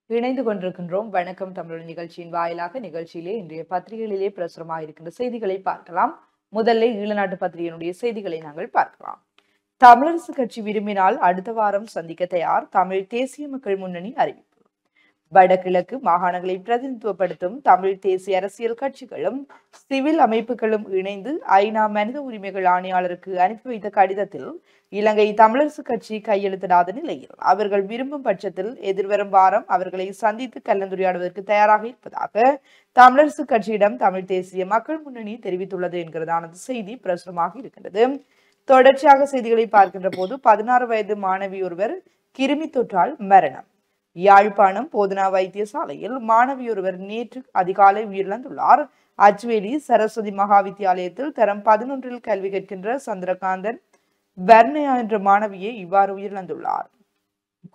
இணைந்து கொண்டிருக்கின்றோம். வணக்கம் தமிழ் நிகழ்ச்சியின் வாயிலாக நிகழ்ச்சியிலே இன்றைய பத்திரிகைகளிலே பிரசுரமாக இருக்கின்ற செய்திகளை பார்க்கலாம். முதல்ல ஈழநாட்டு பத்திரிகையினுடைய செய்திகளை நாங்கள் பார்க்கலாம். தமிழரசு கட்சி விரும்பினால் அடுத்த வாரம் சந்திக்க தயார், தமிழ் தேசிய மக்கள் முன்னணி அறிவிப்பு. வடகிழக்கு மாகாணங்களை பிரதிநிதித்துவப்படுத்தும் தமிழ் தேசிய அரசியல் கட்சிகளும் சிவில் அமைப்புகளும் இணைந்து ஐநா மனித உரிமைகள் ஆணையாளருக்கு அனுப்பி வைத்த கடிதத்தில் இலங்கை தமிழரசு கட்சி கையெழுத்திடாத நிலையில் அவர்கள் விரும்பும் பட்சத்தில் எதிர்வரும் வாரம் அவர்களை சந்தித்து கலந்துரையாடுவதற்கு தயாராக இருப்பதாக தமிழரசு கட்சியிடம் தமிழ் தேசிய மக்கள் முன்னணி தெரிவித்துள்ளது என்கிறதான செய்தி பிரசுரமாக இருக்கின்றது. தொடர்ச்சியாக செய்திகளை பார்க்கின்ற போது 16 வயது மாணவி ஒருவர் கிருமி தொற்றால் மரணம். யாழ்ப்பாணம் போதனா வைத்தியசாலையில் மாணவியொருவர் நேற்று அதிகாலை உயிரிழந்துள்ளார். அச்சுவேலி சரஸ்வதி மகா வித்தியாலயத்தில் தரம் 11 கல்வி கற்கின்ற சந்திரகாந்தன் வர்ணயா என்ற மாணவியே இவ்வாறு உயிரிழந்துள்ளார்.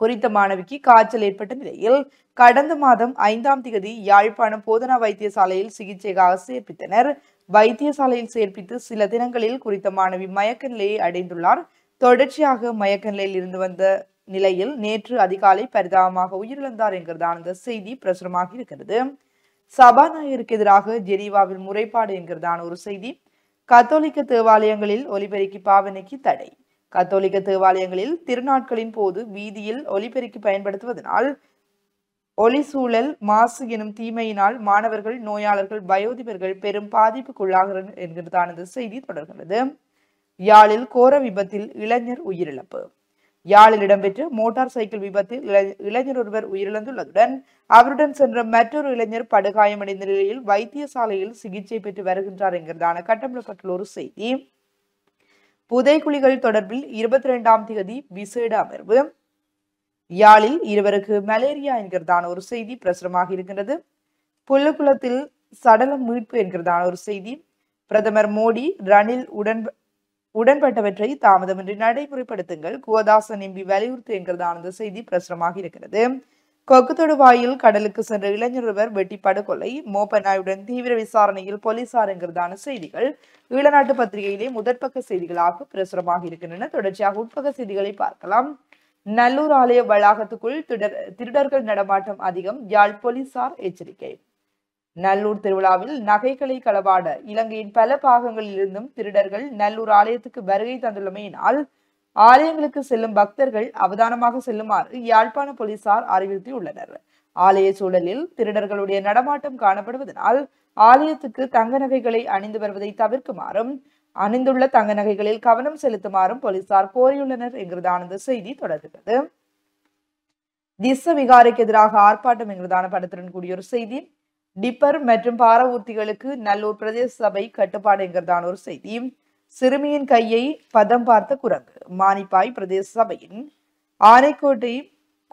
குறித்த மாணவிக்கு காய்ச்சல் ஏற்பட்ட நிலையில் கடந்த மாதம் 5ஆம் தேதி யாழ்ப்பாணம் போதனா வைத்தியசாலையில் சிகிச்சைக்காக சேர்ப்பித்தனர். வைத்தியசாலையில் சேர்ப்பித்து சில தினங்களில் குறித்த மாணவி மயக்க நிலையை அடைந்துள்ளார். தொடர்ச்சியாக மயக்க நிலையில் இருந்து வந்த நிலையில் நேற்று அதிகாலை பரிதாபமாக உயிரிழந்தார் என்கிறதான இந்த செய்தி பிரசுரமாக இருக்கிறது. சபாநாயகருக்கு எதிராக ஜெனீவாவில் முறைப்பாடு என்கிறதான ஒரு செய்தி. கத்தோலிக்க தேவாலயங்களில் ஒலிபெருக்கி பாவனைக்கு தடை. கத்தோலிக்க தேவாலயங்களில் திருநாட்களின் போது வீதியில் ஒலிபெருக்கி பயன்படுத்துவதனால் ஒலி சூழல் மாசு எனும் தீமையினால் மாணவர்கள், நோயாளர்கள், வயோதிபர்கள் பெரும் பாதிப்புக்குள்ளாகிறார் என்கிறதான இந்த செய்தி தொடர்கிறது. யாழில் கோர விபத்தில் இளைஞர் உயிரிழப்பு. யாழில் இடம்பெற்ற மோட்டார் சைக்கிள் விபத்தில் இளைஞர் ஒருவர் உயிரிழந்துள்ளதுடன் அவருடன் சென்ற மற்றொரு இளைஞர் படுகாயமடைந்த நிலையில் வைத்தியசாலையில் சிகிச்சை பெற்று வருகின்றார் என்கிறதான கட்டமிடப்பட்டுள்ள ஒரு செய்தி. புதைக்குழிகள் தொடர்பில் 22ஆம் தேதி விசேட அமர்வு. யாழில் இருவருக்கு மலேரியா என்கிறதான ஒரு செய்தி பிரசுரமாக இருக்கின்றது. புல்லுக்குளத்தில் சடலம் மீட்பு என்கிறதான ஒரு செய்தி. பிரதமர் மோடி ரணில் உடன்பட்டவற்றை தாமதமின்றி நடைமுறைப்படுத்துங்கள், குவதாசன் எம்பி வலியுறுத்து என்கிறதான இந்த செய்தி பிரசுரமாக இருக்கிறது. கொக்குத்தொடு வாயில் கடலுக்கு சென்ற இளைஞர் ஒருவர் வெட்டி படுகொலை. மோப்பனாயுடன் தீவிர விசாரணையில் போலீசார் என்கிறதான செய்திகள் ஈழநாட்டு பத்திரிகையிலே முதற்பக்க செய்திகளாக பிரசுரமாக இருக்கின்றன. தொடர்ச்சியாக உட்பக்க செய்திகளை பார்க்கலாம். நல்லூர் ஆலய வளாகத்துக்குள் திருடர்கள் நடமாட்டம் அதிகம், யாழ் போலீசார் எச்சரிக்கை. நல்லூர் திருவிழாவில் நகைகளை களவாட இலங்கையின் பல பாகங்களில் இருந்தும் திருடர்கள் நல்லூர் ஆலயத்துக்கு வருகை தந்துள்ளமையினால் ஆலயங்களுக்கு செல்லும் பக்தர்கள் அவதானமாக செல்லுமாறு யாழ்ப்பாண போலீசார் அறிவுறுத்தியுள்ளனர். ஆலய சூழலில் திருடர்களுடைய நடமாட்டம் காணப்படுவதனால் ஆலயத்துக்கு தங்க நகைகளை அணிந்து வருவதை தவிர்க்குமாறும் அணிந்துள்ள தங்க நகைகளில் கவனம் செலுத்துமாறும் போலீசார் கோரியுள்ளனர் என்கிறதான இந்த செய்தி தொடர்கிறது. திஸ்ஸ விகாரைக்கு எதிராக ஆர்ப்பாட்டம் என்கிறதான படத்துடன் கூடிய ஒரு செய்தி. டிப்பர் மற்றும் பாரவூர்த்திகளுக்கு நல்லூர் பிரதேச சபை கட்டுப்பாடு என்கிறதான ஒரு செய்தி. சிறுமியின் கையை பதம் பார்த்த குரங்கு. மானிப்பாய் பிரதேச சபையின் ஆனைக்கோட்டை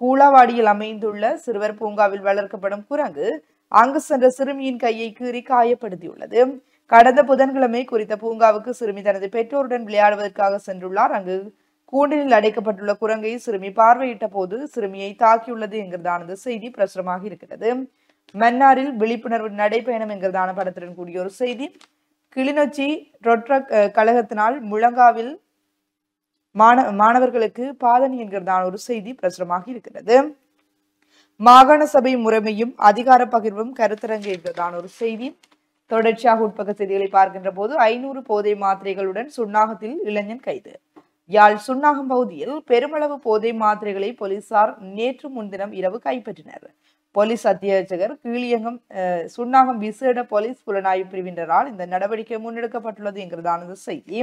கூலாவாடியில் அமைந்துள்ள சிறுவர் பூங்காவில் வளர்க்கப்படும் குரங்கு அங்கு சென்ற சிறுமியின் கையை கீறி காயப்படுத்தியுள்ளது. கடந்த புதன்கிழமை குறித்த பூங்காவுக்கு சிறுமி தனது பெற்றோருடன் விளையாடுவதற்காக சென்றுள்ளார். அங்கு கூண்டில் அடைக்கப்பட்டுள்ள குரங்கை சிறுமி பார்வையிட்ட போது சிறுமியை தாக்கியுள்ளது என்கிறதான இந்த செய்தி பிரசுரமாக இருக்கிறது. மன்னாரில் விழிப்புணர்வு நடைபயணம் என்கிறதான படத்துடன் கூடிய ஒரு செய்தி. கிளிநொச்சி ரொட்ரக் கழகத்தினால் முழங்காவில் மாணவர்களுக்கு பாதணி என்கிறதான ஒரு செய்தி பிரசுரமாக இருக்கிறது. மாகாண சபை முறைமையும் அதிகார பகிர்வும் கருத்தரங்கு என்கிறதான ஒரு செய்தி. தொடர்ச்சியாக உட்பக்க செய்திகளை பார்க்கின்ற போது 500 போதை மாத்திரைகளுடன் சுன்னாகத்தில் இளைஞன் கைது. யாழ் சுன்னாகம் பகுதியில் பெருமளவு போதை மாத்திரைகளை போலீசார் நேற்று முன்தினம் இரவு கைப்பற்றினர். போலீஸ் அத்தியட்சகர் கீழியங்கம் சுன்னாகம் விசேட போலீஸ் புலனாய்வு பிரிவினரால் இந்த நடவடிக்கை முன்னெடுக்கப்பட்டுள்ளது என்கிறதான செய்தி.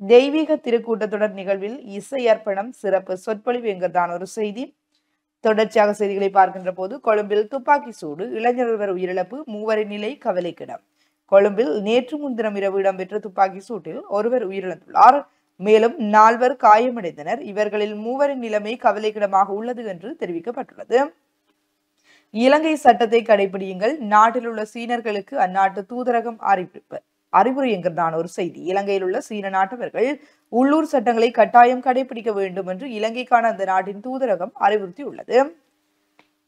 தெய்வீக திருக்கூட்டத்தொடர் நிகழ்வில் இசை அர்ப்பணம் சிறப்பு சொற்பொழிவு என்கிறதான ஒரு செய்தி. தொடர்ச்சியாக செய்திகளை பார்க்கின்ற போது கொழும்பில் துப்பாக்கி சூடு, இளைஞர் ஒருவர் உயிரிழப்பு, மூவரின் நிலை கவலைக்கிடம். கொழும்பில் நேற்று முன்தினம் இரவு இடம்பெற்ற துப்பாக்கி சூட்டில் ஒருவர் உயிரிழந்துள்ளார். மேலும் 4 காயமடைந்தனர். இவர்களில் 3 நிலைமை கவலைக்கிடமாக உள்ளது என்று தெரிவிக்கப்பட்டுள்ளது. இலங்கை சட்டத்தை கடைபிடியுங்கள், நாட்டில் உள்ள சீனர்களுக்கு அந்நாட்டு தூதரகம் அறிவுரை என்கிறதான ஒரு செய்தி. இலங்கையில் உள்ள சீன நாட்டவர்கள் உள்ளூர் சட்டங்களை கட்டாயம் கடைபிடிக்க வேண்டும் என்று இலங்கைக்கான அந்த நாட்டின் தூதரகம் அறிவுறுத்தியுள்ளது.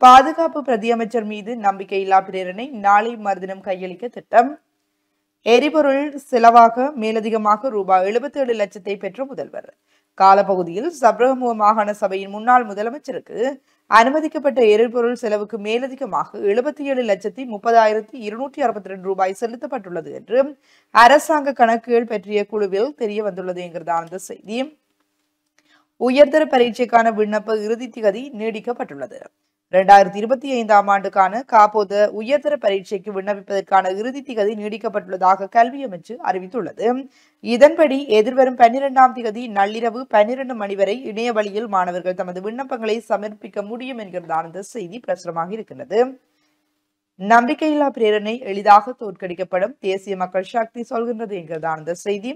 பாதுகாப்பு பிரதியமைச்சர் மீது நம்பிக்கையில்லா பிரேரணை, நாளை மறுதினம் கையளிக்க திட்டம். எரிபொருள் செலவாக மேலதிகமாக ரூபாய் 77 லட்சத்தை பெற்ற முதல்வர். காலப்பகுதியில் சப்ரகமுவ மாகாண சபையின் முன்னாள் முதலமைச்சருக்கு அனுமதிக்கப்பட்ட எரிபொருள் செலவுக்கு மேலதிகமாக 77,30,262 ரூபாய் செலுத்தப்பட்டுள்ளது என்று அரசாங்க கணக்குகள் பற்றிய குழுவில் தெரிய வந்துள்ளது என்கிறதான இந்த செய்தி. உயர்தர பரீட்சைக்கான விண்ணப்ப இறுதி திகதி நீடிக்கப்பட்டுள்ளது. 2025ஆம் ஆண்டுக்கான காப்போத உயர்தர பரீட்சைக்கு விண்ணப்பிப்பதற்கான இறுதி திகதி நீடிக்கப்பட்டுள்ளதாக கல்வி அமைச்சு அறிவித்துள்ளது. இதன்படி எதிர்வரும் 12ஆம் திகதி நள்ளிரவு 12 மணி வரை இணைய வழியில் மாணவர்கள் தமது விண்ணப்பங்களை சமர்ப்பிக்க முடியும் என்கிறதான இந்த செய்தி பிரசுரமாக இருக்கின்றது. நம்பிக்கையில்லா பிரேரணை எளிதாக தோற்கடிக்கப்படும், தேசிய மக்கள் சக்தி சொல்கின்றது என்கிறதான இந்த செய்தி.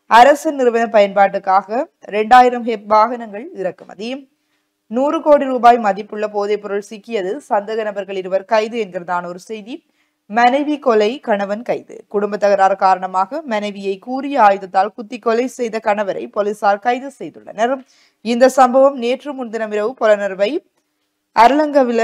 அரசு நிறுவன பயன்பாட்டுக்காக 2000 ஹெப் வாகனங்கள் இறக்குமதி. 100 கோடி ரூபாய் மதிப்புள்ள போதைப் பொருள் சிக்கியது, சந்தேக நபர்கள் 2 கைது என்கிறதான ஒரு செய்தி. மனைவி கொலை, கணவன் கைது. குடும்ப தகராறு காரணமாக மனைவியை கூறிய ஆயுதத்தால் குத்தி கொலை செய்த கணவரை போலீசார் கைது செய்துள்ளனர். இந்த சம்பவம் நேற்று முன்தினம் இரவு புலனறுவை அருளங்கவில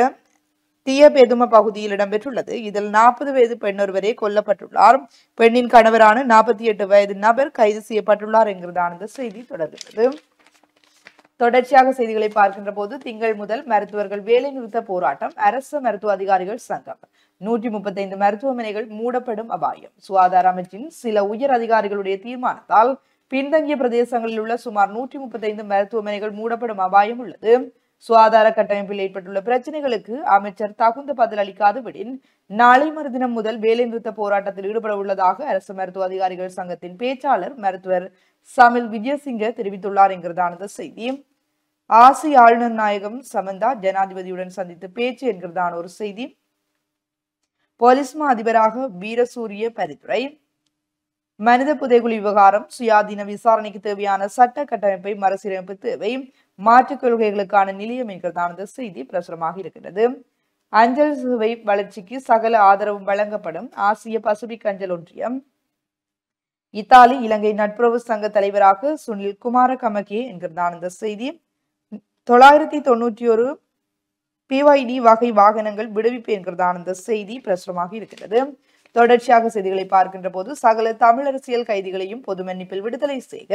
தியபெதும பகுதியில் இடம்பெற்றுள்ளது. இதில் 40 வயது பெண் ஒருவரே கொல்லப்பட்டுள்ளார். பெண்ணின் கணவரான 48 வயது நபர் கைது செய்யப்பட்டுள்ளார் என்கிறதான இந்த செய்தி தொடர்கிறது. தொடர்ச்சியாக செய்திகளை பார்க்கின்ற போது, திங்கள் முதல் மருத்துவர்கள் வேலை நிறுத்த போராட்டம், அரசு மருத்துவ அதிகாரிகள் சங்கம். 135 மருத்துவமனைகள் மூடப்படும் அபாயம். சுகாதார அமைச்சின் சில உயர் அதிகாரிகளுடைய தீர்மானத்தால் பின்தங்கிய பிரதேசங்களில் உள்ள சுமார் 135 மருத்துவமனைகள் மூடப்படும் அபாயம் உள்ளது. சுகாதார கட்டமைப்பில் ஏற்பட்டுள்ள பிரச்சனைகளுக்கு அமைச்சர் தகுந்த பதில் அளிக்காது விடின் நாளை மறுதினம் முதல் வேலை நிறுத்த போராட்டத்தில் ஈடுபட உள்ளதாக அரசு மருத்துவ அதிகாரிகள் சங்கத்தின் பேச்சாளர் மருத்துவர் சமில் விஜயசிங்க தெரிவித்துள்ளார் என்கிறதான செய்தி. ஆசி ஆளுநர் நாயகம் சமந்தா ஜனாதிபதியுடன் சந்தித்து பேச்சு என்கிறதான ஒரு செய்தி. போலீஸ் மா அதிபராக வீரசூரிய பரிந்துரை. மனித புதைகுழி விவகாரம், சுயாதீன விசாரணைக்கு தேவையான சட்ட கட்டமைப்பை மறுசீரமைப்பு தேவை, மாற்றுக் கொள்கைகளுக்கான நிலையம் என்கிறதான செய்தி பிரசுரமாக இருக்கிறது. அஞ்சல் சேவை வளர்ச்சிக்கு சகல ஆதரவும் வழங்கப்படும், ஆசிய பசிபிக் அஞ்சல் ஒன்றியம். இத்தாலி இலங்கை நட்புறவு சங்க தலைவராக சுனில் குமார கமகே என்கிறதான இந்த செய்தி. 991 பிவைடி வகை வாகனங்கள் விடுவிப்பு என்கிறதான இந்த செய்தி பிரசுரமாக இருக்கிறது. தொடர்ச்சியாக செய்திகளை பார்க்கின்ற போது, சகல தமிழ் அரசியல் கைதிகளையும் பொது மன்னிப்பில் விடுதலை செய்க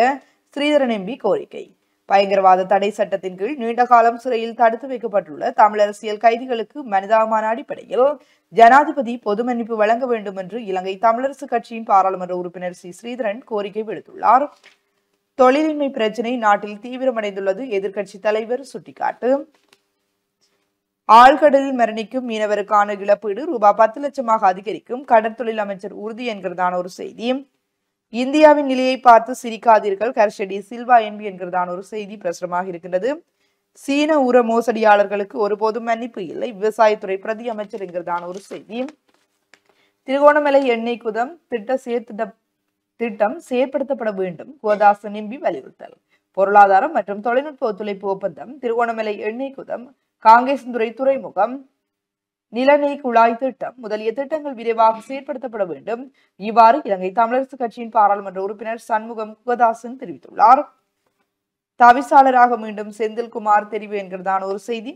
ஸ்ரீதரன் எம்பி கோரிக்கை. பயங்கரவாத தடை சட்டத்தின் கீழ் நீண்ட காலம் சிறையில் தடுத்து வைக்கப்பட்டுள்ள தமிழ் அரசியல் கைதிகளுக்கு மனிதாபிமான அடிப்படையில் ஜனாதிபதி பொது மன்னிப்பு வழங்க வேண்டும் என்று இலங்கை தமிழரசு கட்சியின் பாராளுமன்ற உறுப்பினர் சி ஸ்ரீதரன் கோரிக்கை விடுத்துள்ளார். தொழிலின்மை பிரச்சினை நாட்டில் தீவிரமடைந்துள்ளது, எதிர்க்கட்சி தலைவர் சுட்டிக்காட்டு. ஆழ்கடலில் மரணிக்கும் மீனவருக்கான இழப்பீடு ரூபாய் 10 லட்சமாக அதிகரிக்கும், கடற்தொழில் அமைச்சர் உறுதி என்கிறதான ஒரு செய்தி. இந்தியாவின் நிலையை பார்த்து சிரிக்காதீர்கள், கர்ஷடி சில்வா என்பி என்கிறதான ஒரு செய்தி பிரசுரமாக இருக்கின்றது. சீன உர மோசடியாளர்களுக்கு ஒருபோதும் மன்னிப்பு இல்லை, விவசாயத்துறை பிரதி அமைச்சர் என்கிறதான ஒரு செய்தி. திருகோணமலை எண்ணெய் குதம் திட்டம் செயற்படுத்தப்பட வேண்டும், கோதாசன் எம்பி வலியுறுத்தல். பொருளாதாரம் மற்றும் தொழில்நுட்ப ஒத்துழைப்பு ஒப்பந்தம், திருகோணமலை எண்ணெய் குதம், காங்கேசன்துறை துறைமுகம், நிலநெய் குழாய் திட்டம் முதலிய திட்டங்கள் விரைவாக செயற்படுத்தப்பட வேண்டும். இவ்வாறு இலங்கை தமிழரசு கட்சியின் பாராளுமன்ற உறுப்பினர் சண்முகம் குகதாசன் தெரிவித்துள்ளார். தவிசாளராக மீண்டும் செந்தில்குமார் தெரிவு என்கிறதான ஒரு செய்தி.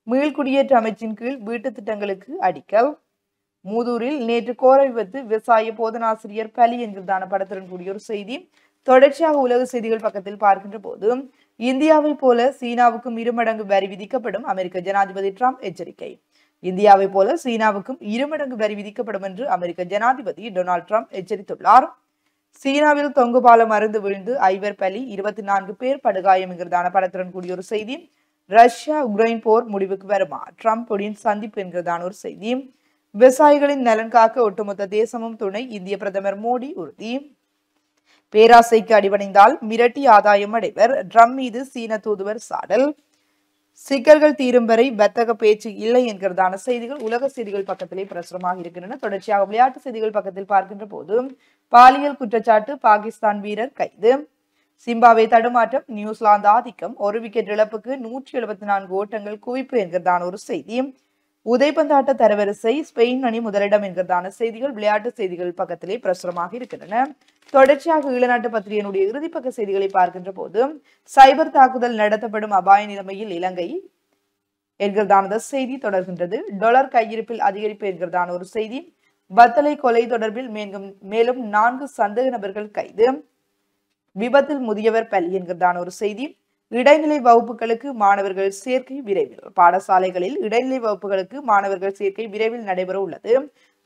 மீள்குடியேற்ற அமைச்சின் கீழ் வீட்டு திட்டங்களுக்கு அடிக்கல். மூதூரில் நேற்று கோர விபத்து, விவசாய போதனாசிரியர் பலி என்கிறதான படத்துடன் கூடிய ஒரு செய்தி. தொடர்ச்சியாக உலக செய்திகள் பக்கத்தில் பார்க்கின்ற போது, இந்தியாவை போல சீனாவுக்கும் 2 மடங்கு வரி விதிக்கப்படும், அமெரிக்க ஜனாதிபதி டிரம்ப் எச்சரிக்கை. இந்தியாவை போல சீனாவுக்கும் 2 மடங்கு வரி விதிக்கப்படும் என்று அமெரிக்க ஜனாதிபதி டொனால்ட் ட்ரம்ப் எச்சரித்துள்ளார். சீனாவில் தொங்கு பாலம் அருந்து விழுந்து 5 பலி, 24 பேர் படுகாயம் என்கிறதான படத்துடன் கூடிய ஒரு செய்தி. ரஷ்யா உக்ரைன் போர் முடிவுக்கு வருமா, ட்ரம்ப் புடின் சந்திப்பு என்கிறதான ஒரு செய்தி. விவசாயிகளின் நலன் காக்க ஒட்டுமொத்த தேசமும் துணை, இந்திய பிரதமர் மோடி உறுதி. பேராசைக்கு அடிபணிந்தால் மிரட்டி ஆதாயம் அடைவர், ட்ரம்ப் மீது சீன தூதுவர் சாடல். சிக்கல்கள் தீரும் வரை வர்த்தக பேச்சு இல்லை என்கிறதான செய்திகள் உலக செய்திகள் பக்கத்திலே பிரசுரமாக இருக்கின்றன. தொடர்ச்சியாக விளையாட்டு செய்திகள் பக்கத்தில் பார்க்கின்ற போது, பாலியல் குற்றச்சாட்டு, பாகிஸ்தான் வீரர் கைது. சிம்பாவே தடுமாற்றம், நியூசிலாந்து ஆதிக்கம், 1 விக்கெட் இழப்புக்கு 174 ஓட்டங்கள் குவிப்பு என்கிறதான ஒரு செய்தி. உதைப்பந்தாட்ட தரவரிசை, ஸ்பெயின் அணி முதலிடம் என்கிறதான செய்திகள் விளையாட்டு செய்திகள் பக்கத்திலே பிரசுரமாக இருக்கின்றன. தொடர்ச்சியாக ஈழநாட்டு பத்திரிகையினுடைய இறுதிப்பக்க செய்திகளை பார்க்கின்ற போது, சைபர் தாக்குதல் நடத்தப்படும் அபாய நிலைமையில் இலங்கை என்கிறதான செய்தி தொடர்கின்றது. டாலர் கையிருப்பில் அதிகரிப்பு என்கிறதான ஒரு செய்தி. பத்தலை கொலை தொடர்பில் மேலும் 4 சந்தேக நபர்கள் கைது. விபத்தில் முதியவர் பலி என்கிறதான ஒரு செய்தி. இடைநிலை வகுப்புகளுக்கு மாணவர்கள் சேர்க்கை விரைவில். பாடசாலைகளில் இடைநிலை வகுப்புகளுக்கு மாணவர்கள் சேர்க்கை விரைவில் நடைபெற உள்ளது.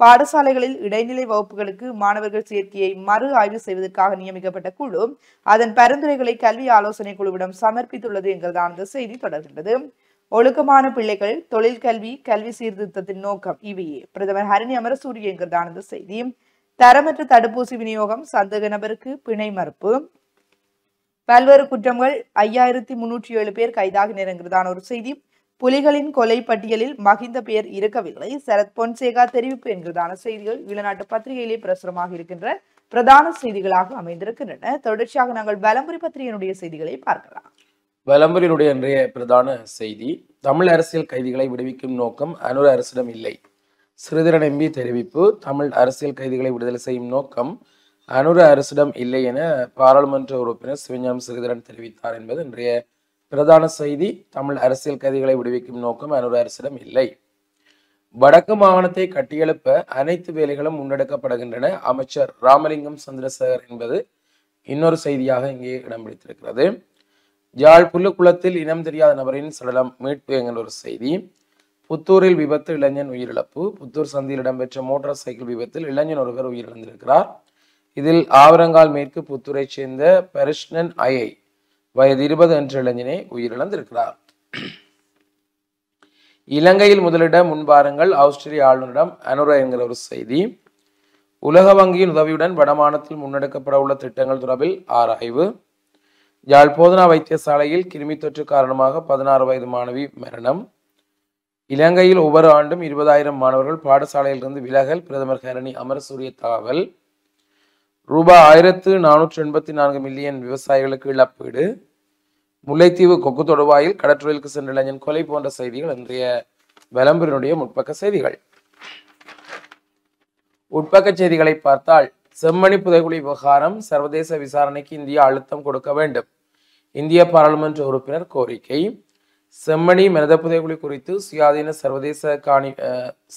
பாடசாலைகளில் இடைநிலை வகுப்புகளுக்கு மாணவர்கள் சேர்க்கையை மறு ஆய்வு செய்வதற்காக நியமிக்கப்பட்ட குழு அதன் பரிந்துரைகளை கல்வி ஆலோசனை குழுவிடம் சமர்ப்பித்துள்ளது என்கிறதான அந்த செய்தி தொடர்கின்றது. ஒழுக்கமான பிள்ளைகள், தொழில் கல்வி, கல்வி சீர்திருத்தத்தின் நோக்கம் இவையே. பிரதமர் ஹரணி அமரசூரிய என்கிறதான அந்த செய்தி. தரமற்ற தடுப்பூசி விநியோகம், சந்தேக நபருக்கு பிணை மறுப்பு, பல்வேறு குற்றங்கள், 5307 பேர் கைதாகினர் என்கிறதான ஒரு செய்தி. புலிகளின் கொலை பட்டியலில் மகிந்த பெயர் இருக்கவில்லை, சரத் பொன்சேகா தெரிவிப்பு என்கிறதான செய்திகள் ஈழநாட்டு பத்திரிகையிலே பிரசுரமாக இருக்கின்ற பிரதான செய்திகளாக அமைந்திருக்கின்றன. தொடர்ச்சியாக நாங்கள் வலம்புரி பத்திரிகையினுடைய செய்திகளை பார்க்கலாம். வலம்புரியினுடைய இன்றைய பிரதான செய்தி, தமிழ் அரசியல் கைதிகளை விடுவிக்கும் நோக்கம் அனுர அரசிடம் இல்லை. சிறிதரன் எம்பி தெரிவிப்பு. தமிழ் அரசியல் கைதிகளை விடுதலை செய்யும் நோக்கம் அனுர அரசிடம் இல்லை என பாராளுமன்ற உறுப்பினர் சிவஞானம் சிறிதரன் தெரிவித்தார் என்பது இன்றைய பிரதான செய்தி. தமிழ் அரசியல் கைதிகளை விடுவிக்கும் நோக்கம் அனுர அரசிடம் இல்லை. வடக்கு மாகாணத்தை கட்டியெழுப்ப அனைத்து வேலைகளும் முன்னெடுக்கப்படுகின்றன, அமைச்சர் ராமலிங்கம் சந்திரசேகர் என்பது இன்னொரு செய்தியாக இங்கே இடம் பிடித்திருக்கிறது. யாழ் புல்லுக்குளத்தில் இனம் தெரியாத நபரின் சடலம் மீட்பு என்கிற ஒரு செய்தி. புத்தூரில் விபத்து, இளைஞன் உயிரிழப்பு. புத்தூர் சந்தியில் இடம்பெற்ற மோட்டார் சைக்கிள் விபத்தில் இளைஞன் ஒருவர் உயிரிழந்திருக்கிறார். இதில் ஆவரங்கால் மேற்கு புத்தூரை சேர்ந்த பரிஷ்ணன் ஐயை வயது 20 என்ற இளைஞனே உயிரிழந்திருக்கிறார். இலங்கையில் முதலிட முன்பாருங்கள், ஆஸ்திரேலிய ஆளுநரிடம் அனுர என்கிற ஒரு செய்தி. உலக வங்கியின் உதவியுடன் வடமாநிலத்தில் முன்னெடுக்கப்பட உள்ள திட்டங்கள் தொடர்பில் ஆராய்வு. யாழ் போதனா வைத்தியசாலையில் கிருமி தொற்று காரணமாக 16 வயது மாணவி மரணம். இலங்கையில் ஒவ்வொரு ஆண்டும் 20,000 மாணவர்கள் பாடசாலையிலிருந்து விலகல், பிரதமர் ஹரணி அமரசூரிய தகவல். ரூபாய் 1484 மில்லியன் விவசாயிகளுக்கு இழப்பீடு. முல்லைத்தீவு கொக்கு தொடுவாயில் கடற்றொழிலுக்கு சென்ற இளைஞன் கொலை போன்ற செய்திகள் இன்றைய வலம்புரியினுடைய முற்பக்க செய்திகள். உட்பக்க செய்திகளை பார்த்தால், செம்மணி புதைகுழி விவகாரம் சர்வதேச விசாரணைக்கு இந்தியா அழுத்தம் கொடுக்க வேண்டும், இந்திய பாராளுமன்ற உறுப்பினர் கோரிக்கை. செம்மணி மனித புதைகுழி குறித்து சுயாதீன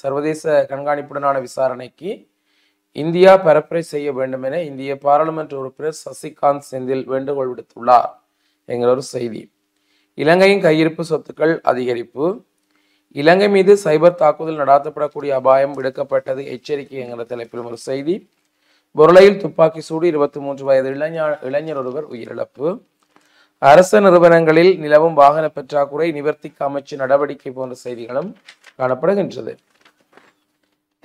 சர்வதேச கண்காணிப்புடனான விசாரணைக்கு இந்தியா பரப்புரை செய்ய வேண்டும் என இந்திய பாராளுமன்ற உறுப்பினர் சசிகாந்த் செந்தில் வேண்டுகோள் விடுத்துள்ளார் என்கிற ஒரு செய்தி. இலங்கையின் கையிருப்பு சொத்துக்கள் அதிகரிப்பு. இலங்கை மீது சைபர் தாக்குதல் நடாத்தப்படக்கூடிய அபாயம் விடுக்கப்பட்டது, எச்சரிக்கை என்கிற தலைப்பில் ஒரு செய்தி. பொருளையில் துப்பாக்கி சூடு, 23 வயது இளைஞர் ஒருவர் உயிரிழப்பு. அரச நிறுவனங்களில் நிலவும் வாகன பற்றாக்குறை நிவர்த்திக்கு அமைச்சு நடவடிக்கை போன்ற செய்திகளும் காணப்படுகின்றது.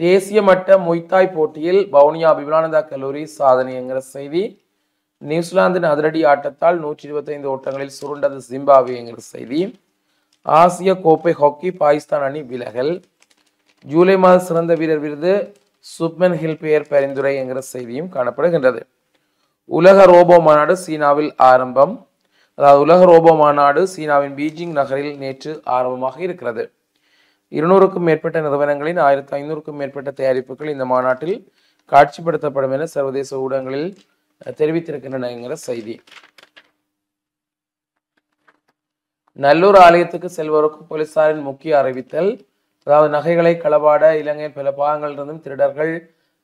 தேசிய மட்ட முய்தாய் போட்டியில் வவுனியா விவேகானந்தா கல்லூரி சாதனை என்கிற செய்தி. நியூசிலாந்தின் அதிரடி ஆட்டத்தால் 125 ஓட்டங்களில் சுருண்டது ஜிம்பாப்வே என்கிற செய்தி. ஆசிய கோப்பை ஹாக்கி பாகிஸ்தான் அணி விலகல். ஜூலை மாத சிறந்த வீரர் விருது சுப்மன் ஹில் பெயர் பரிந்துரை என்கிற செய்தியும் காணப்படுகின்றது. உலக ரோபோ மாநாடு சீனாவில் ஆரம்பம். அதாவது உலக ரோபோ மாநாடு சீனாவின் பீஜிங் நகரில் நேற்று ஆரம்பமாக இருக்கிறது. 200க்கும் மேற்பட்ட நிறுவனங்களின் 1500க்கும் மேற்பட்ட தயாரிப்புகள் இந்த மாநாட்டில் காட்சிப்படுத்தப்படும் என சர்வதேச ஊடகங்களில் தெரிவித்திருக்கின்றன என்கிற செய்தி. நல்லூர் ஆலயத்துக்கு செல்வோருக்கு போலீசாரின் முக்கிய அறிவித்தல். அதாவது நகைகளை களவாட இலங்கையின் பல பாகங்களிலிருந்தும் திருடர்கள்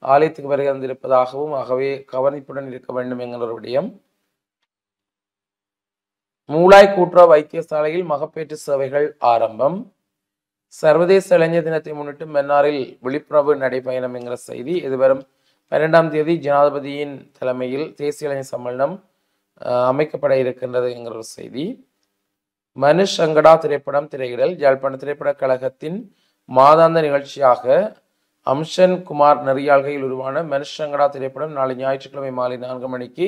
ஆலயத்துக்கு வருகை வந்திருப்பதாகவும், ஆகவே கவனிப்புடன் இருக்க வேண்டும் என்கிற விடயம். மூளாய் கூட்டுறவு வைத்தியசாலையில் மகப்பேற்று சேவைகள் ஆரம்பம். சர்வதேச இளைஞர் தினத்தை முன்னிட்டு மன்னாரில் விழிப்புணர்வு நடைபயணம் என்கிற செய்தி. எதிர்வரும் 12ஆம் தேதி ஜனாதிபதியின் தலைமையில் தேசிய இளைஞர் சம்மேளனம் அமைக்கப்பட இருக்கின்றது என்கிற ஒரு செய்தி. மனுஷ் சங்கடா திரைப்படம் திரையிடல். யாழ்ப்பாண திரைப்படக் கழகத்தின் மாதாந்த நிகழ்ச்சியாக அம்சன் குமார் நெறியாள்கையில் உருவான மனுஷ் சங்கடா திரைப்படம் நாளை ஞாயிற்றுக்கிழமை மாலை 4 மணிக்கு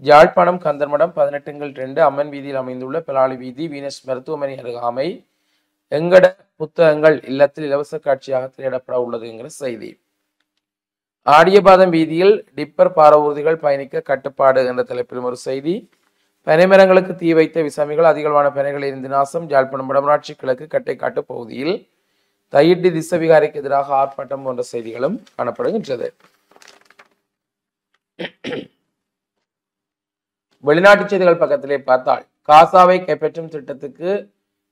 யாழ்ப்பாணம் கந்தர்மடம் 18/2 அம்மன் வீதியில் அமைந்துள்ள பெலாலி வீதி வீனஸ் மருத்துவமனை அருகாமை எங்கட புத்தகங்கள் இல்லத்தில் இலவச காட்சியாக திரையிடப்பட உள்ளது என்கிற செய்தி. ஆடியபாதம் வீதியில் டிப்பர் பாரவூர்திகள் பயணிக்க கட்டுப்பாடு என்ற தலைப்பிலும் ஒரு செய்தி. பனைமரங்களுக்கு தீ வைத்த விசாமிகள் அதிகளவான பனைகள் எரிந்து நாசம். யாழ்ப்பாணம் வடமராட்சி கிழக்கு கட்டைக்காட்டு பகுதியில் தையிட்டி திசவிகாரிக்கு எதிராக ஆர்ப்பாட்டம் போன்ற செய்திகளும் காணப்படுகின்றது. வெளிநாட்டு செய்திகள் பக்கத்திலே பார்த்தால், காசாவை கைப்பற்றும் திட்டத்துக்கு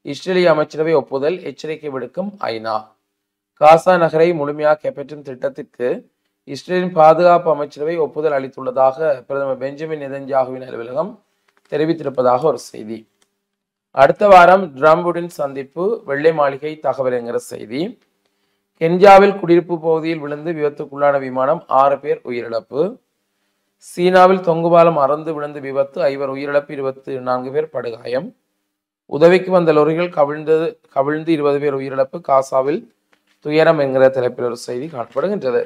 இஸ்ரேலிய அமைச்சரவை ஒப்புதல், எச்சரிக்கை விடுக்கும் ஐநா. காசா நகரை முழுமையாக கைப்பற்றும் திட்டத்திற்கு இஸ்ரேலின் பாதுகாப்பு அமைச்சரவை ஒப்புதல் அளித்துள்ளதாக பிரதமர் பெஞ்சமின் நெதன்யாகுவின் அலுவலகம் தெரிவித்திருப்பதாக ஒரு செய்தி. அடுத்த வாரம் ட்ரம்புடன் சந்திப்பு, வெள்ளை மாளிகை தகவல் என்கிற செய்தி. கென்யாவில் குடியிருப்பு பகுதியில் விழுந்து விபத்துக்குள்ளான விமானம் 6 பேர் உயிரிழப்பு. சீனாவில் தொங்குபாலம் அறந்து விழுந்து விபத்து, 5 உயிரிழப்பு, 24 பேர் படுகாயம். உதவிக்கு வந்த லொரிகள் கவிழ்ந்து 20 பேர் உயிரிழப்பு. காசாவில் துயரம் என்கிற தலைப்பில் ஒரு செய்தி காணப்படுகின்றது.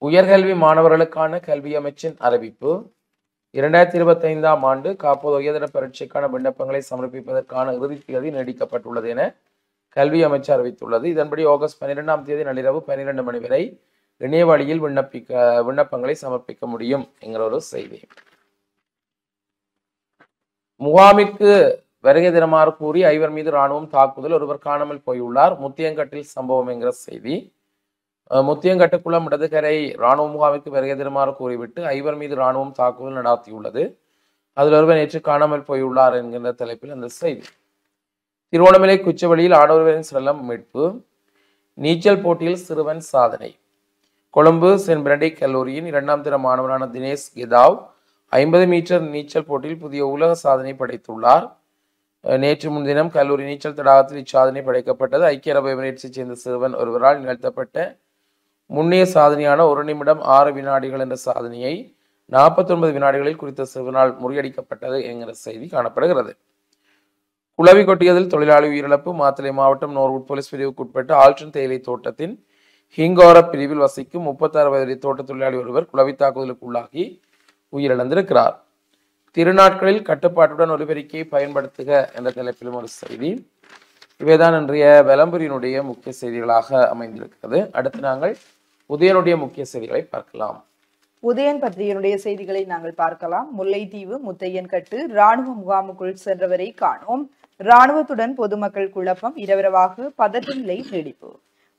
உயர்கல்வி மாணவர்களுக்கான கல்வி அமைச்சின் அறிவிப்பு. 2025ஆம் ஆண்டு காப்போது உயர்தர பரீட்சைக்கான விண்ணப்பங்களை சமர்ப்பிப்பதற்கான இறுதி தேதி நீடிக்கப்பட்டுள்ளது என கல்வி அமைச்சு அறிவித்துள்ளது. இதன்படி ஆகஸ்ட் 12ஆம் தேதி நள்ளிரவு 12 மணி வரை இணைய வழியில் விண்ணப்பங்களை சமர்ப்பிக்க முடியும் என்கிற ஒரு செய்தி. முகாமிற்கு வருகை தருமாறு கூறி 5 மீது இராணுவம் தாக்குதல், ஒருவர் காணாமல் போயுள்ளார். முத்தியங்கட்டில் சம்பவம் என்கிற செய்தி. முத்தியங்கட்டுக்குளம் இடதுகரை இராணுவ முகாமிற்கு வருகை தருமாறு கூறிவிட்டு 5 மீது இராணுவம் தாக்குதல் நடாத்தியுள்ளது. அதில் ஒருவர் நேற்று காணாமல் போயுள்ளார் என்கின்ற தலைப்பில் அந்த செய்தி. திருவோணமலை குச்சவெளியில் ஆடவரின் சடலம் மீட்பு. நீச்சல் போட்டியில் சிறுவன் சாதனை. கொழும்பு சென்ட் பெனடிக்ட் கல்லூரியின் 2ஆம் தர மாணவரான தினேஷ் கெதாவ் 50 மீட்டர் நீச்சல் போட்டியில் புதிய உலக சாதனை படைத்துள்ளார். நேற்று முன்தினம் கல்லூரி நீச்சல் தடாகத்தில் இச்சாதனை படைக்கப்பட்டது. ஐக்கிய அரபு எமிரேட்ஸைச் சேர்ந்த சிறுவன் ஒருவரால் நிகழ்த்தப்பட்ட முன்னைய சாதனையான 1 நிமிடம் 6 வினாடிகள் என்ற சாதனையை 49 வினாடிகளில் குறித்த சிறுவனால் முறியடிக்கப்பட்டது என்கிற செய்தி காணப்படுகிறது. குளவி கொட்டியதில் தொழிலாளி உயிரிழப்பு. மாத்தளை மாவட்டம் நோர்வுட் போலீஸ் பிரிவுக்குட்பட்ட ஆல்டன் தேயிலை தோட்டத்தின் ஹிங்கோர பிரிவில் வசிக்கும் 36 வயது தோட்ட தொழிலாளி ஒருவர் குளவி தாக்குதலுக்கு உள்ளாகி உயிரிழந்திருக்கிறார். திருநாட்களில் கட்டுப்பாட்டுடன் ஒலிபெருக்கியை பயன்படுத்துக என்ற தலைப்பிலும் ஒரு செய்தி. இவைதான் இன்றைய விளம்பரினுடைய முக்கிய செய்திகளாக அமைந்திருக்கிறது. அடுத்து நாங்கள் உதயனுடைய முக்கிய செய்திகளை பார்க்கலாம். உதயன் பத்திரிகையினுடைய செய்திகளை நாங்கள் பார்க்கலாம். முல்லைத்தீவு முத்தையன்கட்டு இராணுவ முகாமுக்குள் சென்றவரை காணோம். இராணுவத்துடன் பொதுமக்கள் குழப்பம், இரவிரவாக பதற்ற நிலை நீடிப்பு.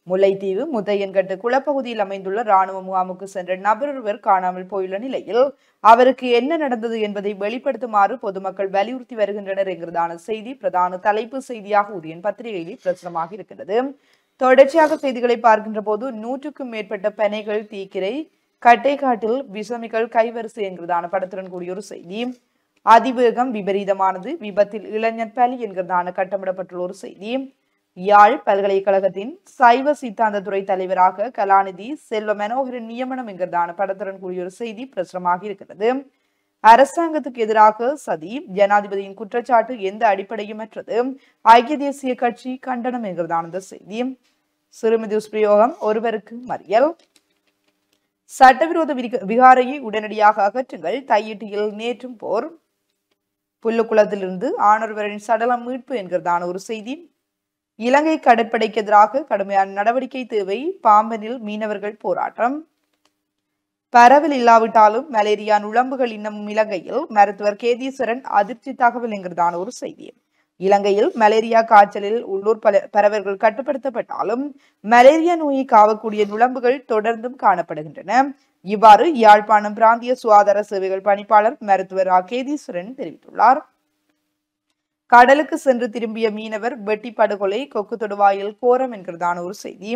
முல்லைத்தீவு முத்தையன்கட்டு குளப்பகுதியில் அமைந்துள்ள இராணுவ முகாமுக்கு சென்ற நபர் ஒருவர் காணாமல் போயுள்ள நிலையில் அவருக்கு என்ன நடந்தது என்பதை வெளிப்படுத்துமாறு பொதுமக்கள் வலியுறுத்தி வருகின்றனர் என்கிறதான செய்தி பிரதான தலைப்பு செய்தியாக உதயன் பத்திரிகையில் பிரசுரமாக இருக்கிறது. தொடர்ச்சியாக செய்திகளை பார்க்கின்ற போது 100க்கும் மேற்பட்ட பனைகள் தீக்கிரை, கட்டைக்காட்டில் விசமிகள் கைவரிசை என்கிறதான படத்துடன் கூடிய ஒரு செய்தி. அதிவேகம் விபரீதமானது, விபத்தில் இளைஞர் பலி என்கிறதான கட்டமிடப்பட்டுள்ள ஒரு செய்தி. யாழ் பல்கலைக்கழகத்தின் சைவ சித்தாந்த துறை தலைவராக கலாநிதி செல்வ மனோகரன் நியமனம் என்கிறதான படத்துடன் கூடிய ஒரு செய்தி பிரசுரமாக இருக்கிறது. அரசாங்கத்துக்கு எதிராக சதி, ஜனாதிபதியின் குற்றச்சாட்டு எந்த அடிப்படையும் அற்றது, ஐக்கிய தேசிய கட்சி கண்டனம் என்கிறதான இந்த செய்தி. சிறுமி துஷ்பிரயோகம், ஒருவருக்கு மறியல். சட்டவிரோத விகாரையை உடனடியாக அகற்றுங்கள், தையிட்டியில் நேற்றும் போர். புல்லுக்குளத்திலிருந்து ஆணொருவரின் சடலம் மீட்பு என்கிறதான ஒரு செய்தி. இலங்கை கடற்படைக்கு எதிராக கடுமையான நடவடிக்கை தேவை, பாம்பனில் மீனவர்கள் போராட்டம். பரவல் இல்லாவிட்டாலும் மலேரியா நுழம்புகள் இன்னமும் இலங்கையில், மருத்துவர் கேதீஸ்வரன் அதிர்ச்சி தகவல் என்கிறதான ஒரு செய்தி. இலங்கையில் மலேரியா காய்ச்சலில் உள்ளூர் பரவல்கள் கட்டுப்படுத்தப்பட்டாலும் மலேரியா நோயை காவக்கூடிய நுழம்புகள் தொடர்ந்தும் காணப்படுகின்றன. இவ்வாறு யாழ்ப்பாணம் பிராந்திய சுகாதார சேவைகள் பணிப்பாளர் மருத்துவர் கேதீஸ்வரன் தெரிவித்துள்ளார். கடலுக்கு சென்று திரும்பிய மீனவர் வெட்டி படுகொலை, கொக்கு தொடுவாயில் கோரம் என்கிறதான ஒரு செய்தி.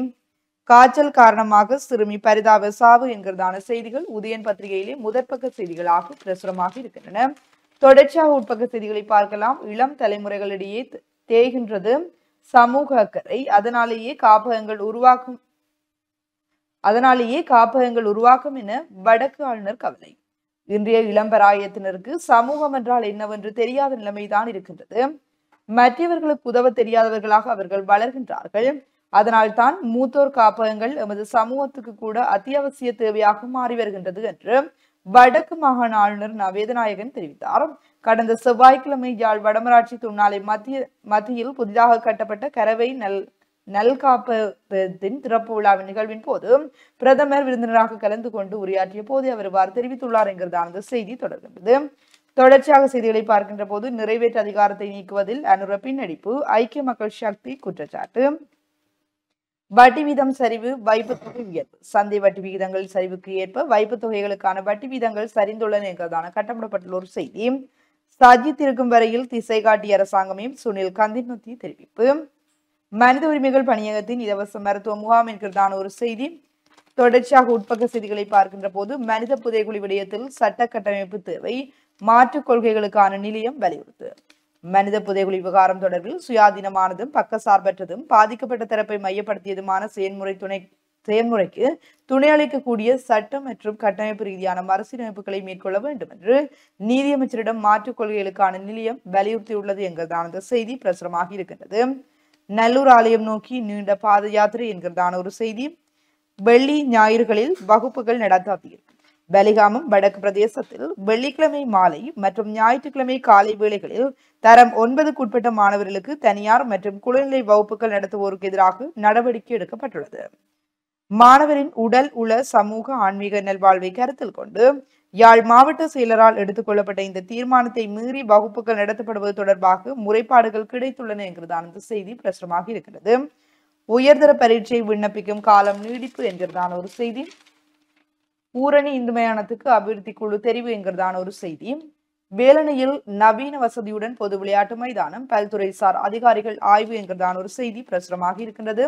காய்ச்சல் காரணமாக சிறுமி பரிதாப சாவு என்கிறதான செய்திகள் உதயன் பத்திரிகையிலே முதற்பக்க செய்திகளாக பிரசுரமாக இருக்கின்றன. தொடர்ச்சியாக உட்பக்க செய்திகளை பார்க்கலாம். இளம் தலைமுறைகளிடையே தேய்கின்றது சமூக அக்கறை, அதனாலேயே காப்பகங்கள் உருவாக்கும் என வடக்கு ஆளுநர் கவலை. இன்றைய இளம்பராயத்தினருக்கு சமூகம் என்றால் என்னவென்று தெரியாத நிலைமைதான் இருக்கின்றது. மற்றவர்களுக்கு உதவ தெரியாதவர்களாக அவர்கள் வளர்கின்றார்கள். அதனால் தான் மூத்தோர் காப்பகங்கள் எமது சமூகத்துக்கு கூட அத்தியாவசிய தேவையாக மாறி வருகின்றது என்று வடக்கு மாகாண ஆளுநர் வேதநாயகன் தெரிவித்தார். கடந்த செவ்வாய்க்கிழமை யாழ் வடமராட்சி துணாலை மத்தியில் புதிதாக கட்டப்பட்ட கரவை நல்காப்பகத்தின் திறப்பு விழாவின் நிகழ்வின் போது பிரதமர் விருந்தினராக கலந்து கொண்டு உரையாற்றிய போது அவர் இவ்வாறு தெரிவித்துள்ளார் என்கிறதான அந்த செய்தி தொடர்கின்றது. தொடர்ச்சியாக செய்திகளை பார்க்கின்ற போது நிறைவேற்று அதிகாரத்தை நீக்குவதில் அனுர பின்னடிப்பு, ஐக்கிய மக்கள் சக்தி குற்றச்சாட்டு. வட்டி வீதம் சரிவு, வைப்பு தொகை உயர்வு. சந்தை வட்டி விகிதங்கள் சரிவுக்கு ஏற்ப வைப்பு தொகைகளுக்கான வட்டி வீதங்கள் சரிந்துள்ளன என்கிறதான கட்டமிடப்பட்டுள்ள ஒரு செய்தி. சஜித் இருக்கும் வரையில் திசை காட்டிய அரசாங்கமே சுனில் கந்தின்முத்தி தெரிவிப்பு. மனித உரிமைகள் பணியகத்தின் இலவச மருத்துவ முகாம் என்கிறதான ஒரு செய்தி. தொடர்ச்சியாக உட்பக்க செய்திகளை பார்க்கின்ற போது மனித புதைகுழி விடயத்தில் சட்ட கட்டமைப்பு தேவை, மாற்றுக் கொள்கைகளுக்கான நிலையம் வலியுறுத்து. மனித புதைகுழி விவகாரம் தொடர்பில் சுயாதீனமானதும் பக்கசார்பற்றதும் பாதிக்கப்பட்ட தரப்பை மையப்படுத்தியதுமான செயல்முறைக்கு துணை அளிக்கக்கூடிய சட்டம் மற்றும் கட்டமைப்பு ரீதியான மறுசீரமைப்புகளை மேற்கொள்ள வேண்டும் என்று நீதியமைச்சரிடம் மாற்றுக் கொள்கைகளுக்கான நிலையம் வலியுறுத்தியுள்ளது என்கிறதான அந்த செய்தி பிரசுரமாக இருக்கின்றது. நல்லூர் ஆலயம் நோக்கி நீண்ட பாத யாத்திரை என்கிறதான ஒரு செய்தி. வெள்ளி ஞாயிறுகளில் வகுப்புகள் நடத்தாதீர்கள். பலிகாமம் வடக்கு பிரதேசத்தில் வெள்ளிக்கிழமை மாலை மற்றும் ஞாயிற்றுக்கிழமை காலை வேளைகளில் தரம் 9க்கு உட்பட்ட மாணவர்களுக்கு தனியார் மற்றும் குழந்தை வகுப்புகள் நடத்துவோருக்கு எதிராக நடவடிக்கை எடுக்கப்பட்டுள்ளது. மாணவரின் உடல் உள சமூக ஆன்மீக நல்வாழ்வை கருத்தில் கொண்டு யாழ் மாவட்ட செயலரால் எடுத்துக் கொள்ளப்பட்ட இந்த தீர்மானத்தை மீறி வகுப்புகள் நடத்தப்படுவது தொடர்பாக முறைப்பாடுகள் கிடைத்துள்ளன என்கிறதான இந்த செய்தி பிரசுரமாக இருக்கிறது. உயர்தர பரீட்சை விண்ணப்பிக்கும் காலம் நீடிப்பு என்கிறதான ஒரு செய்தி. பூரணி இந்து மயானத்துக்கு அபிவிருத்தி குழு தெரிவு என்கிறதான ஒரு செய்தி. வேலணையில் நவீன வசதியுடன் பொது விளையாட்டு மைதானம், பல்துறைசார் அதிகாரிகள் ஆய்வு என்கிறதான ஒரு செய்தி பிரசுரமாக இருக்கின்றது.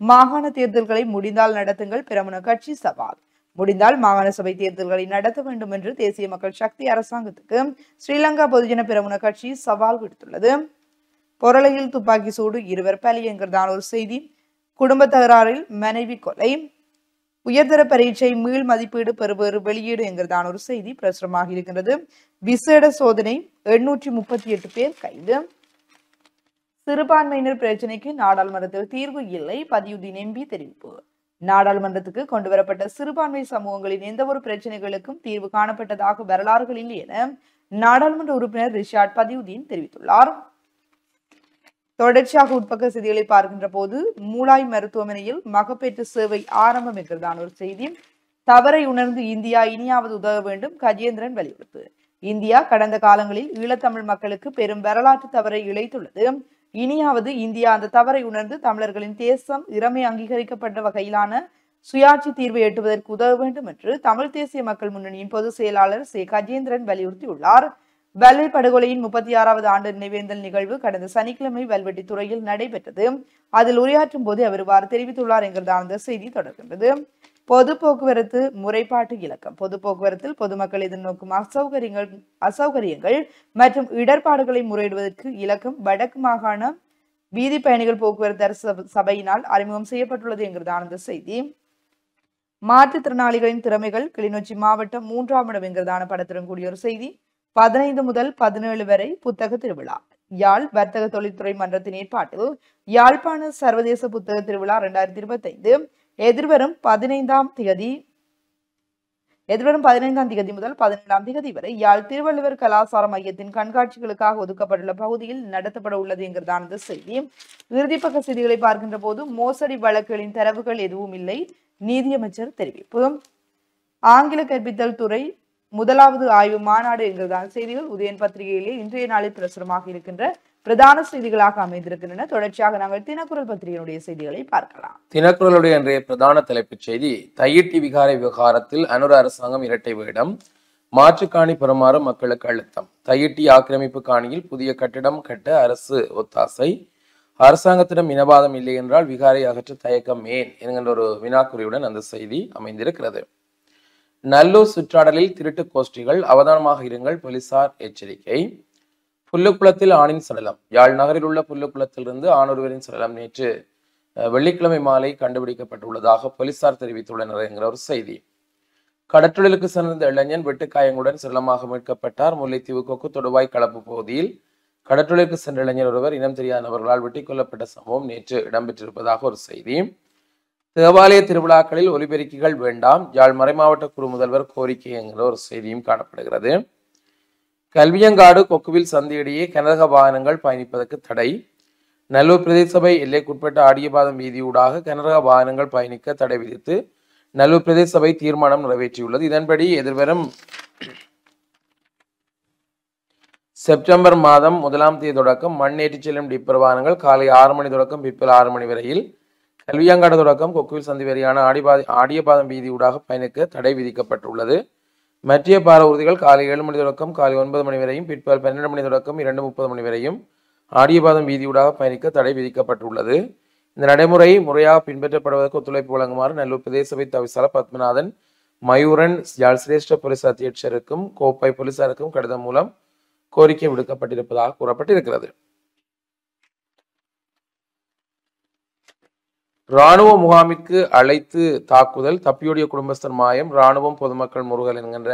மாகாண தேர்தல்களை முடிந்தால் நடத்துங்கள், பிரமுன கட்சி சவால். முடிந்தால் மாகாண சபை தேர்தல்களை நடத்த வேண்டும் என்று தேசிய மக்கள் சக்தி அரசாங்கத்துக்கு ஸ்ரீலங்கா பொதுஜன பிரமுன கட்சி சவால் விடுத்துள்ளது. பொருளையில் துப்பாக்கி சூடு, 2 பலி என்கிறதான ஒரு செய்தி. குடும்ப தகராறில் மனைவி கொலை. உயர்தர பரீட்சை மீள் மதிப்பீடு பெறுவேறு வெளியீடு என்கிறதான ஒரு செய்தி பிரசுரமாக இருக்கின்றது. விசேட சோதனை, 838 பேர் கைது. சிறுபான்மையினர் பிரச்சினைக்கு நாடாளுமன்றத்தில் தீர்வு இல்லை, பதியுதீன் எம்பி தெரிவிப்பு. நாடாளுமன்றத்துக்கு கொண்டுவரப்பட்ட சிறுபான்மை சமூகங்களின் எந்த ஒரு பிரச்சனைகளுக்கும் தீர்வு காணப்பட்டதாக வரலாறுகள் இல்லை என நாடாளுமன்ற உறுப்பினர் ரிஷாட் பதியுதீன் தெரிவித்துள்ளார். தொடர்ச்சியாக உட்பக்க செய்திகளை பார்க்கின்ற போது மூளாய் மருத்துவமனையில் மகப்பேற்று சேவை ஆரம்பம் என்கிறதான ஒரு செய்தி. தவறை உணர்ந்து இந்தியா இனியாவது உதவ வேண்டும், கஜேந்திரன் வலியுறுத்து. இந்தியா கடந்த காலங்களில் ஈழத்தமிழ் மக்களுக்கு பெரும் வரலாற்று தவறை இழைத்துள்ளது. இனியாவது இந்தியா அந்த தவறை உணர்ந்து தமிழர்களின் தேசம் இறமை அங்கீகரிக்கப்பட்ட வகையிலான சுயாட்சி தீர்வை எட்டுவதற்கு உதவ வேண்டும் என்று தமிழ் தேசிய மக்கள் முன்னணியின் பொதுச் செயலாளர் சே கஜேந்திரன் வலியுறுத்தியுள்ளார். வல்வை படுகொலையின் 36வது ஆண்டு நினைவேந்தல் நிகழ்வு கடந்த சனிக்கிழமை வல்வெட்டித்துறையில் நடைபெற்றது. அதில் உரையாற்றும் போது அவர் இவ்வாறு தெரிவித்துள்ளார் என்கிறதான அந்த செய்தி தொடர்கின்றது. பொது போக்குவரத்து முறைப்பாட்டு இலக்கம். பொது போக்குவரத்தில் பொதுமக்கள் எதிர்நோக்கும் அசௌகரியங்கள் மற்றும் இடர்பாடுகளை முறையிடுவதற்கு இலக்கம் வடக்கு மாகாண வீதி பயணிகள் போக்குவரத்து அரசு சபையினால் அறிமுகம் செய்யப்பட்டுள்ளது என்கிறதான அந்த செய்தி. மாற்றுத்திறனாளிகளின் திறமைகள், கிளிநொச்சி மாவட்டம் 3ஆம் இடம் என்கிறதான படத்துடன் கூடிய ஒரு செய்தி. 15 முதல் 17 வரை புத்தக திருவிழா. யாழ் வர்த்தக தொழில்துறை மன்றத்தின் ஏற்பாட்டில் யாழ்ப்பாண சர்வதேச புத்தக திருவிழா 2025 எதிர்வரும் 15ஆம் திகதி முதல் 17ஆம் திகதி வரை யாழ் திருவள்ளுவர் கலாசார மையத்தின் கண்காட்சிகளுக்காக ஒதுக்கப்பட்டுள்ள பகுதியில் நடத்தப்பட உள்ளது என்கிறதான இந்த செய்தி. இறுதிப்பக்க செய்திகளை பார்க்கின்ற போது மோசடி வழக்குகளின் தரவுகள் எதுவும் இல்லை, நீதியமைச்சர் தெரிவிப்பு. ஆங்கில கற்பித்தல் துறை 1வது ஆய்வு மாநாடு என்கிறதான செய்திகள் உதயன் பத்திரிகையிலே இன்றைய நாளில் பிரசுரமாக இருக்கின்ற பிரதான செய்திகளாக அமைந்திருக்கின்றன. தொடர்ச்சியாக நாங்கள் தினக்குரல் பத்திரிகையினுடைய செய்திகளை பார்க்கலாம். தினக்குரலுடைய இன்றைய பிரதான தலைப்புச் செய்தி, தையிட்டி விகாரை விவகாரத்தில் அனுர அரசாங்கம் இரட்டை வேடம், மாற்றுக்காணி பெறுமாறு மக்களுக்கு அழுத்தம். தையிட்டி ஆக்கிரமிப்பு காணியில் புதிய கட்டிடம் கட்ட அரசு ஒத்தாசை. அரசாங்கத்திடம் இனவாதம் இல்லை என்றால் விகாரை அகற்ற தயக்கம் ஏன் என்கின்ற ஒரு வினாக்குறியுடன் அந்த செய்தி அமைந்திருக்கிறது. நல்லூர் சுற்றாடலில் திருட்டு கோஷ்டிகள், அவதானமாக இருங்கள், போலீசார் எச்சரிக்கை. புல்லுக்குளத்தில் ஆணின் சடலம். யாழ் நகரில் உள்ள புல்லுக்குளத்திலிருந்து ஆணொருவரின் சடலம் நேற்று வெள்ளிக்கிழமை மாலை கண்டுபிடிக்கப்பட்டுள்ளதாக போலீசார் தெரிவித்துள்ளனர் என்கிற ஒரு செய்தி. கடற்றொழிலுக்கு சென்ற இளைஞன் வெட்டுக்காயங்களுடன் சடலமாக மீட்கப்பட்டார். முல்லைத்தீவு கொக்கு தொடுவாய் களப்பு பகுதியில் கடற்றொழிலுக்கு சென்ற இளைஞர் ஒருவர் இனம் தெரியாத நபர்களால் வெட்டிக் கொல்லப்பட்ட சம்பவம் நேற்று இடம்பெற்றிருப்பதாக ஒரு செய்தி. தேவாலய திருவிழாக்களில் ஒலிபெருக்கிகள் வேண்டாம், யாழ் மறைமாவட்ட குழு முதல்வர் கோரிக்கை என்கிற ஒரு செய்தியும் காணப்படுகிறது. கல்வியங்காடு கொக்குவில் சந்தையிடையே கனரக வாகனங்கள் பயணிப்பதற்கு தடை. நல்லூர் பிரதேச சபை எல்லைக்குட்பட்ட ஆடியபாதம் வீதியூடாக கனரக வாகனங்கள் பயணிக்க தடை விதித்து நல்லூர் பிரதேச சபை தீர்மானம் நிறைவேற்றியுள்ளது. இதன்படி எதிர்வரும் செப்டம்பர் மாதம் 1ஆம் தேதி தொடக்கம் மண்ணேற்றி செல்லும் டிப்பர் வாகனங்கள் காலை 6 மணி தொடக்கம் பிற்பகல் 6 மணி வரையில் கல்வியங்காடு தொடக்கம் கொக்குவில் சந்தி வரையான ஆடியபாதம் வீதியூடாக பயணிக்க தடை விதிக்கப்பட்டுள்ளது. மற்ற பார ஊர்திகள் காலை 7 மணி தொடக்கம் காலை 9 மணி வரையும் பிற்பகல் 12 மணி தொடக்கம் 2:30 மணி வரையும் ஆடியபாதம் வீதியூடாக பயணிக்க தடை விதிக்கப்பட்டுள்ளது. இந்த நடைமுறை முறையாக பின்பற்றப்படுவதற்கு ஒத்துழைப்பு வழங்குமாறு நல்லூர் பிரதேச சபை தவிசாளர் பத்மநாதன் மயூரன் யாழ் சிரேஷ்ட போலீஸ் அத்தியட்சருக்கும் கோப்பை போலீசாருக்கும் கடிதம் மூலம் கோரிக்கை விடுக்கப்பட்டிருப்பதாக கூறப்பட்டிருக்கிறது. இராணுவ முகாமிற்கு அழைத்து தாக்குதல், தப்பியோடிய குடும்பஸ்தர் மாயம், இராணுவம் பொதுமக்கள் முருகல் என்கின்ற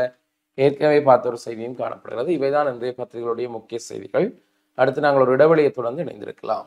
ஏற்கனவே பார்த்த ஒரு செய்தியும் காணப்படுகிறது. இவைதான் இன்றைய பத்திரிகைகளுடைய முக்கிய செய்திகள். அடுத்து நாங்கள் ஒரு இடைவெளியை தொடர்ந்து இணைந்திருக்கலாம்.